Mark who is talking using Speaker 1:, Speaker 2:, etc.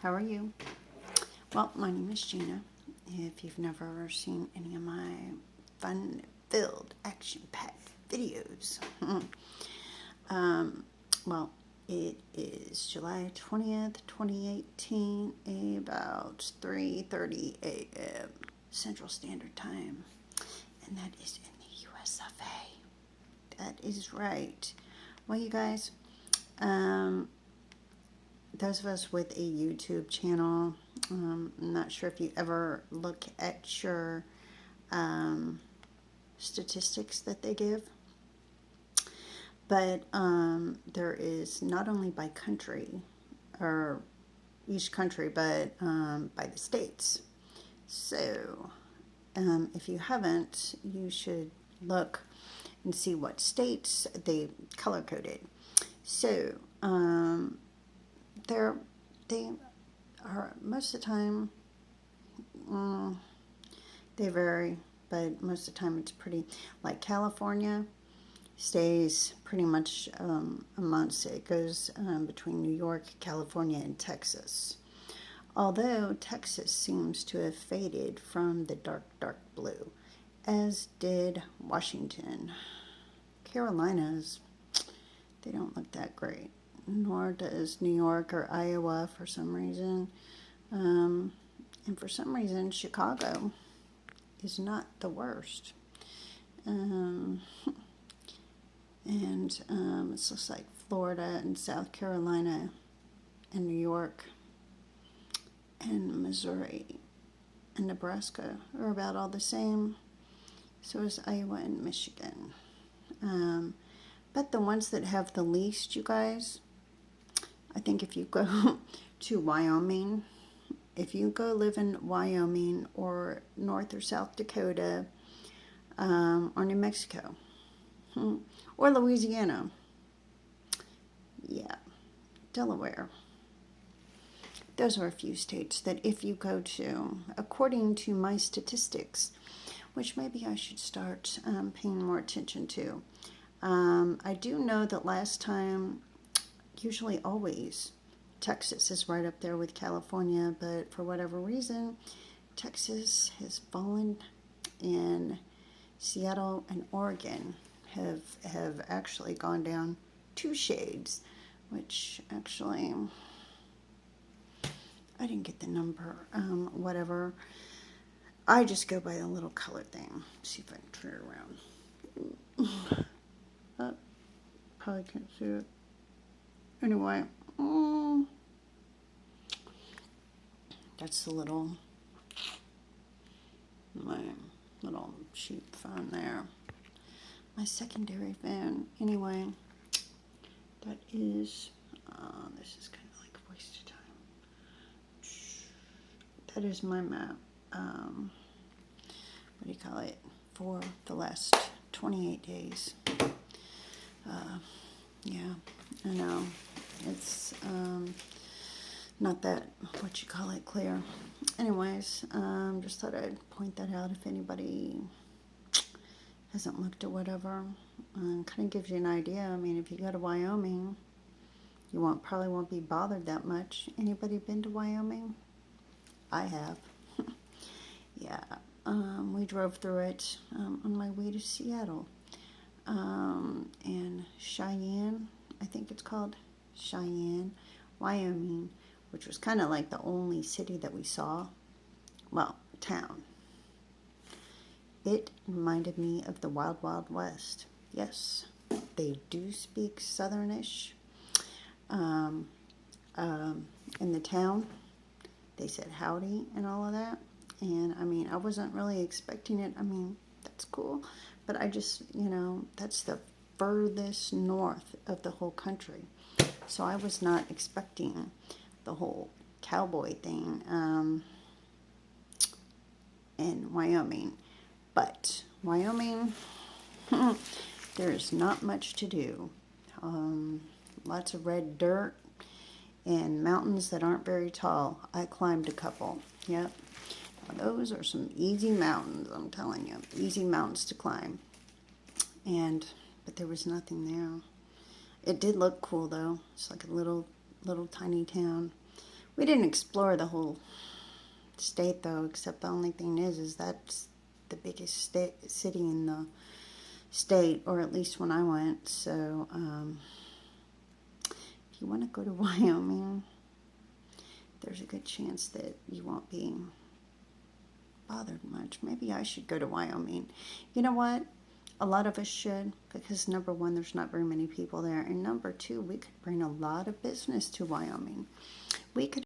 Speaker 1: How are you? Well, my name is Gina. If you've never seen any of my fun-filled, action-packed videos, well, it is July 20th, 2018, about 3:30 a.m. Central Standard Time, and that is in the US of A. That is right. Well, you guys, those of us with a YouTube channel, I'm not sure if you ever look at your statistics that they give, but there is not only by country, or each country, but by the states. So if you haven't, you should look and see what states they color coded. So they are, most of the time, they vary, but most of the time it's pretty, like California stays pretty much amongst, it goes between New York, California, and Texas. Although Texas seems to have faded from the dark, dark blue, as did Washington. Carolinas, they don't look that great, nor does New York or Iowa for some reason. And for some reason, Chicago is not the worst. And it looks like Florida and South Carolina and New York and Missouri and Nebraska are about all the same. So is Iowa and Michigan. But the ones that have the least, you guys, I think if you go to Wyoming, if you go live in Wyoming or North or South Dakota, or New Mexico, or Louisiana, yeah, Delaware, those are a few states that if you go to, according to my statistics, which maybe I should start paying more attention to. I do know that last time, usually always, Texas is right up there with California, but for whatever reason, Texas has fallen, and Seattle and Oregon have actually gone down 2 shades, which actually, I didn't get the number, whatever. I just go by the little color thing. See if I can turn it around. Probably can't see it. Anyway, that's the little, my little cheap phone there. My secondary phone. Anyway, that is, this is kind of like a waste of time. That is my map. What do you call it? For the last 28 days. Yeah, I know. It's not that, what you call it, clear. Anyways, just thought I'd point that out if anybody hasn't looked or whatever. Kind of gives you an idea. I mean, if you go to Wyoming, you probably won't be bothered that much. Anybody been to Wyoming? I have. Yeah, we drove through it on my way to Seattle. And Cheyenne, I think it's called Cheyenne, Wyoming, which was kind of like the only city that we saw. Well, town. It reminded me of the Wild Wild West. Yes, they do speak Southernish. In the town, they said howdy and all of that. And I mean, I wasn't really expecting it. I mean, that's cool. But I just, that's the furthest north of the whole country. So I was not expecting the whole cowboy thing in Wyoming. But Wyoming, there's not much to do. Lots of red dirt and mountains that aren't very tall. I climbed a couple. Yep. Now, those are some easy mountains, I'm telling you. Easy mountains to climb. But there was nothing there. It did look cool, though. It's like a little tiny town We didn't explore the whole state though, except the only thing is that's the biggest city in the state, or at least when I went. So if you want to go to Wyoming, there's a good chance that you won't be bothered much. Maybe I should go to Wyoming. You know what? A lot of us should, because number one, there's not very many people there, and number two, we could bring a lot of business to Wyoming. We could